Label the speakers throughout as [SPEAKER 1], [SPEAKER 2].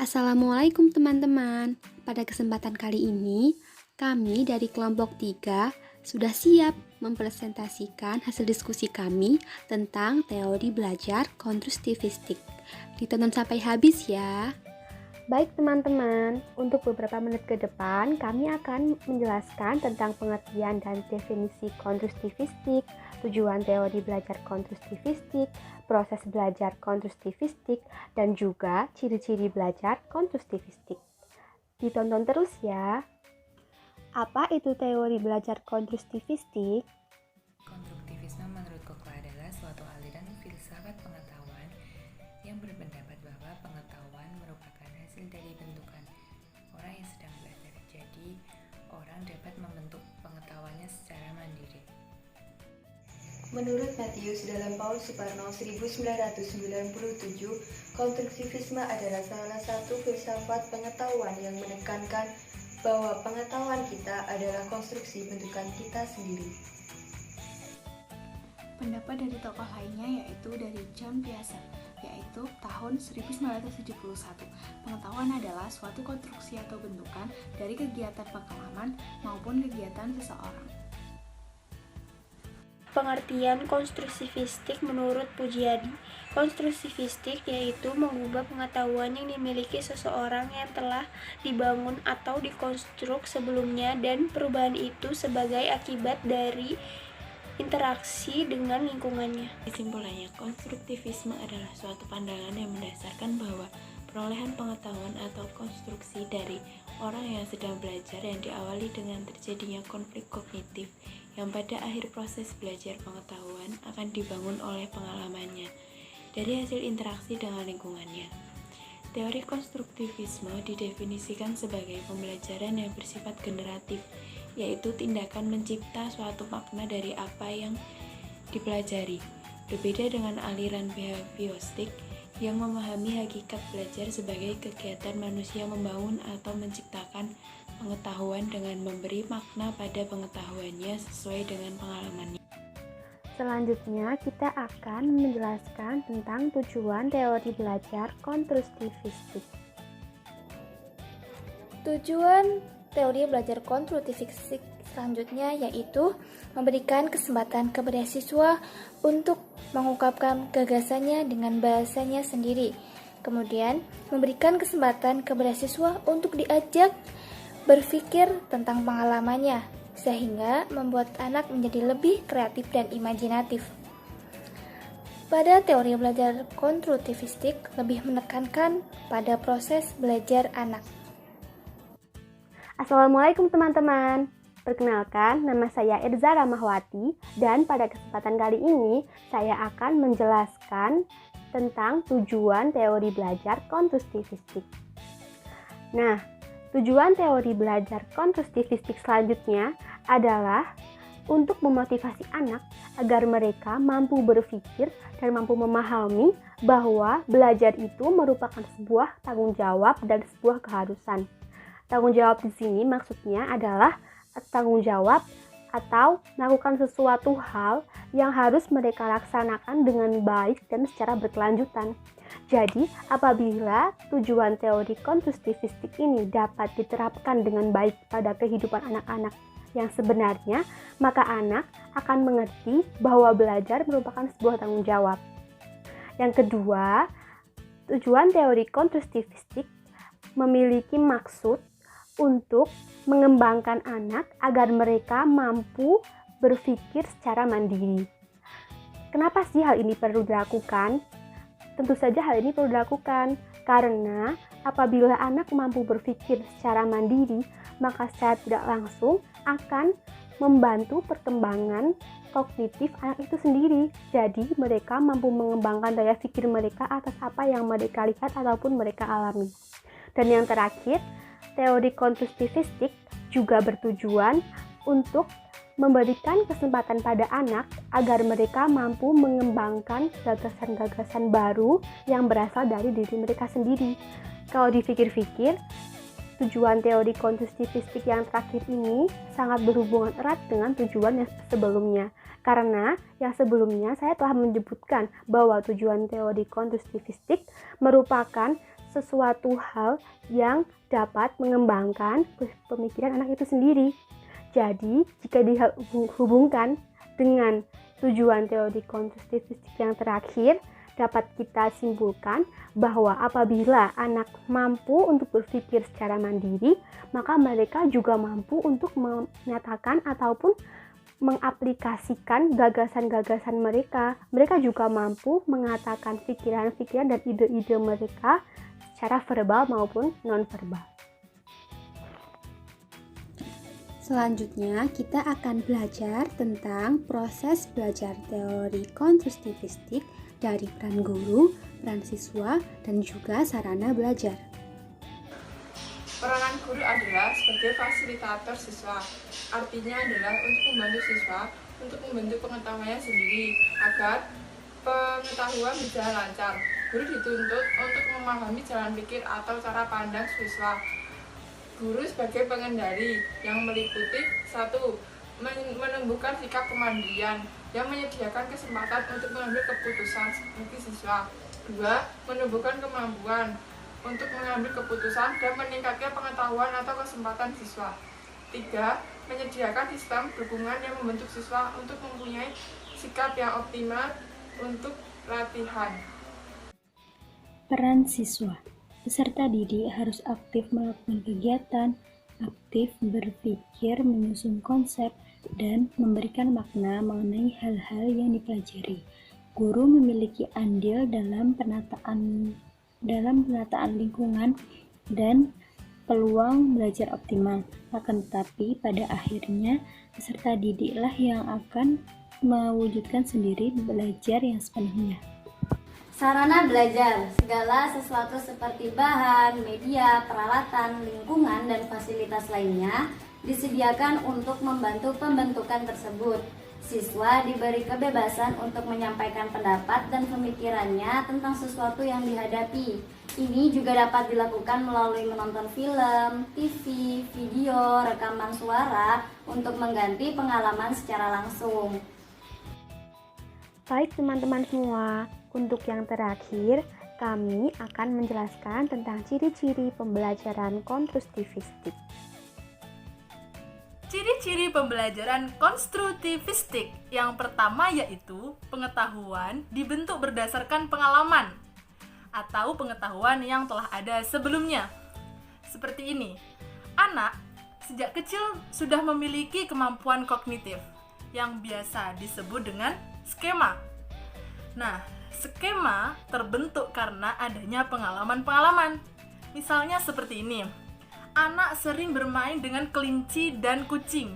[SPEAKER 1] Assalamualaikum teman-teman. Pada kesempatan kali ini, kami dari kelompok 3 sudah siap mempresentasikan hasil diskusi kami tentang teori belajar konstruktivistik. Ditonton sampai habis ya. Baik teman-teman, untuk beberapa menit ke depan kami akan menjelaskan tentang pengertian dan definisi konstruktivistik, tujuan teori belajar konstruktivistik, proses belajar konstruktivistik, dan juga ciri-ciri belajar konstruktivistik. Ditonton terus ya. Apa itu teori belajar konstruktivistik?
[SPEAKER 2] Konstruktivisme menurut Koko adalah suatu aliran filsafat pengetahuan yang berpendapat bahwa pengetahuan merupakan hasil dari bentukan orang yang sedang belajar. Jadi, orang dapat membentuk pengetahuannya secara mandiri.
[SPEAKER 3] Menurut Matius dalam Paul Suparno 1997, konstruktivisme adalah salah satu filsafat pengetahuan yang menekankan bahwa pengetahuan kita adalah konstruksi bentukan kita sendiri.
[SPEAKER 4] Pendapat dari tokoh lainnya yaitu dari John Piaget, yaitu tahun 1971. Pengetahuan adalah suatu konstruksi atau bentukan dari kegiatan pengalaman maupun kegiatan seseorang.
[SPEAKER 5] Pengertian konstruktivistik menurut Pujiadi, konstruktivistik yaitu mengubah pengetahuan yang dimiliki seseorang yang telah dibangun atau dikonstruk sebelumnya dan perubahan itu sebagai akibat dari interaksi dengan lingkungannya.
[SPEAKER 6] Kesimpulannya, konstruktivisme adalah suatu pandangan yang mendasarkan bahwa perolehan pengetahuan atau konstruksi dari orang yang sedang belajar yang diawali dengan terjadinya konflik kognitif yang pada akhir proses belajar pengetahuan akan dibangun oleh pengalamannya dari hasil interaksi dengan lingkungannya. Teori konstruktivisme didefinisikan sebagai pembelajaran yang bersifat generatif, yaitu tindakan mencipta suatu makna dari apa yang dipelajari. Berbeda dengan aliran behavioristik yang memahami hakikat belajar sebagai kegiatan manusia membangun atau menciptakan pengetahuan dengan memberi makna pada pengetahuannya sesuai dengan pengalamannya.
[SPEAKER 1] Selanjutnya kita akan menjelaskan tentang tujuan teori belajar konstruktivistik.
[SPEAKER 7] Tujuan teori belajar konstruktivistik selanjutnya yaitu memberikan kesempatan kepada siswa untuk mengungkapkan gagasannya dengan bahasanya sendiri. Kemudian, memberikan kesempatan kepada siswa untuk diajak berpikir tentang pengalamannya, sehingga membuat anak menjadi lebih kreatif dan imajinatif. Pada teori belajar konstruktivistik lebih menekankan pada proses belajar anak.
[SPEAKER 1] Assalamualaikum teman-teman. Perkenalkan, nama saya Irza Ramahwati dan pada kesempatan kali ini saya akan menjelaskan tentang tujuan teori belajar konstruktivistik. Nah, tujuan teori belajar konstruktivistik selanjutnya adalah untuk memotivasi anak agar mereka mampu berpikir dan mampu memahami bahwa belajar itu merupakan sebuah tanggung jawab dan sebuah keharusan. Tanggung jawab di sini maksudnya adalah tanggung jawab atau melakukan sesuatu hal yang harus mereka laksanakan dengan baik dan secara berkelanjutan. Jadi, apabila tujuan teori konstruktivistik ini dapat diterapkan dengan baik pada kehidupan anak-anak yang sebenarnya, maka anak akan mengerti bahwa belajar merupakan sebuah tanggung jawab. Yang kedua, tujuan teori konstruktivistik memiliki maksud untuk mengembangkan anak agar mereka mampu berpikir secara mandiri. Kenapa sih hal ini perlu dilakukan? Tentu saja hal ini perlu dilakukan karena apabila anak mampu berpikir secara mandiri, maka secara tidak langsung akan membantu perkembangan kognitif anak itu sendiri. Jadi mereka mampu mengembangkan daya pikir mereka atas apa yang mereka lihat ataupun mereka alami. Dan yang terakhir, teori konstruktivistik juga bertujuan untuk memberikan kesempatan pada anak agar mereka mampu mengembangkan gagasan-gagasan baru yang berasal dari diri mereka sendiri. Kalau dipikir-pikir, tujuan teori konstruktivistik yang terakhir ini sangat berhubungan erat dengan tujuan yang sebelumnya. Karena yang sebelumnya saya telah menyebutkan bahwa tujuan teori konstruktivistik merupakan sesuatu hal yang dapat mengembangkan pemikiran anak itu sendiri. Jadi, jika dihubungkan dengan tujuan teori konstruktivistik yang terakhir, dapat kita simpulkan bahwa apabila anak mampu untuk berpikir secara mandiri, maka mereka juga mampu untuk menyatakan ataupun mengaplikasikan gagasan-gagasan mereka. Mereka juga mampu mengatakan pikiran-pikiran dan ide-ide mereka secara verbal maupun non-verbal.
[SPEAKER 8] Selanjutnya, kita akan belajar tentang proses belajar teori konstruktivistik dari peran guru, peran siswa, dan juga sarana belajar.
[SPEAKER 9] Peranan guru adalah sebagai fasilitator siswa. Artinya adalah untuk membantu siswa untuk membentuk pengetahuannya sendiri agar pengetahuan berjalan lancar. Guru dituntut untuk memahami jalan pikir atau cara pandang siswa. Guru sebagai pengendali yang meliputi 1. Menumbuhkan sikap kemandirian yang menyediakan kesempatan untuk mengambil keputusan bagi siswa. 2. Menumbuhkan kemampuan untuk mengambil keputusan dan meningkatkan pengetahuan atau kesempatan siswa. 3. Menyediakan sistem dukungan yang membentuk siswa untuk mempunyai sikap yang optimal untuk latihan.
[SPEAKER 8] Peran siswa. Peserta didik harus aktif melakukan kegiatan, aktif berpikir, menyusun konsep, dan memberikan makna mengenai hal-hal yang dipelajari. Guru memiliki andil dalam penataan lingkungan dan peluang belajar optimal. Akan tetapi pada akhirnya peserta didiklah yang akan mewujudkan sendiri belajar yang sepenuhnya.
[SPEAKER 10] Sarana belajar, segala sesuatu seperti bahan, media, peralatan, lingkungan, dan fasilitas lainnya disediakan untuk membantu pembentukan tersebut. Siswa diberi kebebasan untuk menyampaikan pendapat dan pemikirannya tentang sesuatu yang dihadapi. Ini juga dapat dilakukan melalui menonton film, TV, video, rekaman suara untuk mengganti pengalaman secara langsung.
[SPEAKER 1] Baik teman-teman semua, untuk yang terakhir, kami akan menjelaskan tentang ciri-ciri pembelajaran konstruktivistik.
[SPEAKER 11] Ciri-ciri pembelajaran konstruktivistik yang pertama yaitu pengetahuan dibentuk berdasarkan pengalaman atau pengetahuan yang telah ada sebelumnya. Seperti ini, anak sejak kecil sudah memiliki kemampuan kognitif yang biasa disebut dengan skema. Nah, skema terbentuk karena adanya pengalaman-pengalaman. Misalnya seperti ini. Anak sering bermain dengan kelinci dan kucing,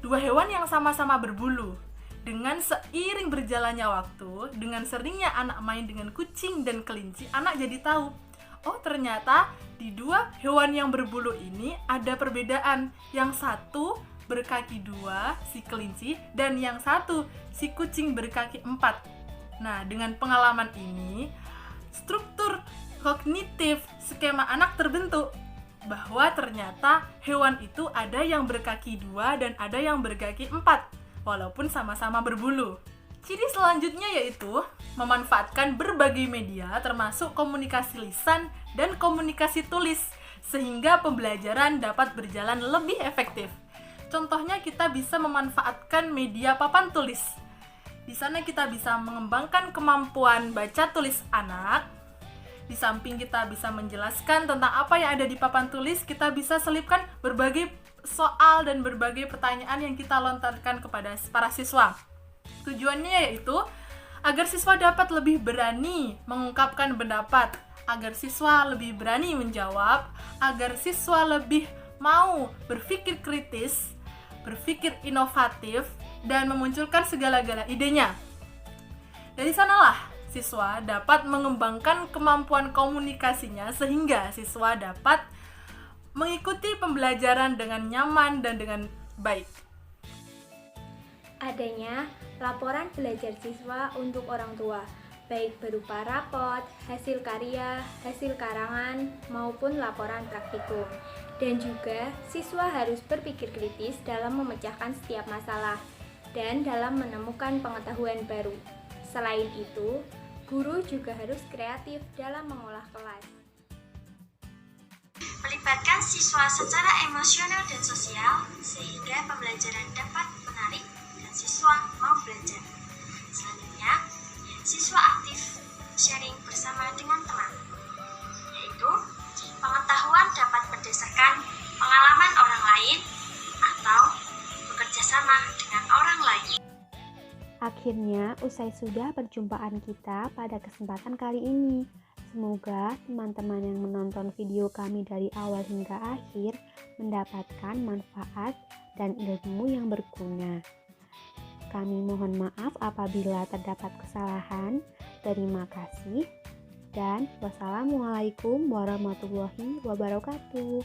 [SPEAKER 11] dua hewan yang sama-sama berbulu. Dengan seiring berjalannya waktu, dengan seringnya anak main dengan kucing dan kelinci, anak jadi tahu, oh ternyata di dua hewan yang berbulu ini ada perbedaan. Yang satu berkaki 2, si kelinci, dan yang satu, si kucing berkaki 4. Nah, dengan pengalaman ini, struktur kognitif skema anak terbentuk, bahwa ternyata hewan itu ada yang berkaki 2 dan ada yang berkaki 4, walaupun sama-sama berbulu. Ciri selanjutnya yaitu memanfaatkan berbagai media termasuk komunikasi lisan dan komunikasi tulis, sehingga pembelajaran dapat berjalan lebih efektif. Contohnya kita bisa memanfaatkan media papan tulis. Di sana kita bisa mengembangkan kemampuan baca tulis anak. Di samping kita bisa menjelaskan tentang apa yang ada di papan tulis, kita bisa selipkan berbagai soal dan berbagai pertanyaan yang kita lontarkan kepada para siswa. Tujuannya yaitu agar siswa dapat lebih berani mengungkapkan pendapat, agar siswa lebih berani menjawab, agar siswa lebih mau berpikir kritis, berpikir inovatif, dan memunculkan segala-gala idenya. Dari sanalah siswa dapat mengembangkan kemampuan komunikasinya sehingga siswa dapat mengikuti pembelajaran dengan nyaman dan dengan baik.
[SPEAKER 5] Adanya laporan belajar siswa untuk orang tua, baik berupa rapot, hasil karya, hasil karangan, maupun laporan praktikum. Dan juga siswa harus berpikir kritis dalam memecahkan setiap masalah dan dalam menemukan pengetahuan baru. Selain itu, guru juga harus kreatif dalam mengolah kelas.
[SPEAKER 12] melibatkan siswa secara emosional dan sosial sehingga pembelajaran dapat menarik dan siswa mau belajar. Selanjutnya, siswa aktif sharing bersama dengan teman, yaitu pengetahuan dapat berdasarkan pengalaman orang lain atau bekerja sama dengan orang lain.
[SPEAKER 1] Akhirnya, usai sudah perjumpaan kita pada kesempatan kali ini. Semoga teman-teman yang menonton video kami dari awal hingga akhir mendapatkan manfaat dan ilmu yang berguna. Kami mohon maaf apabila terdapat kesalahan. Terima kasih dan wassalamualaikum warahmatullahi wabarakatuh.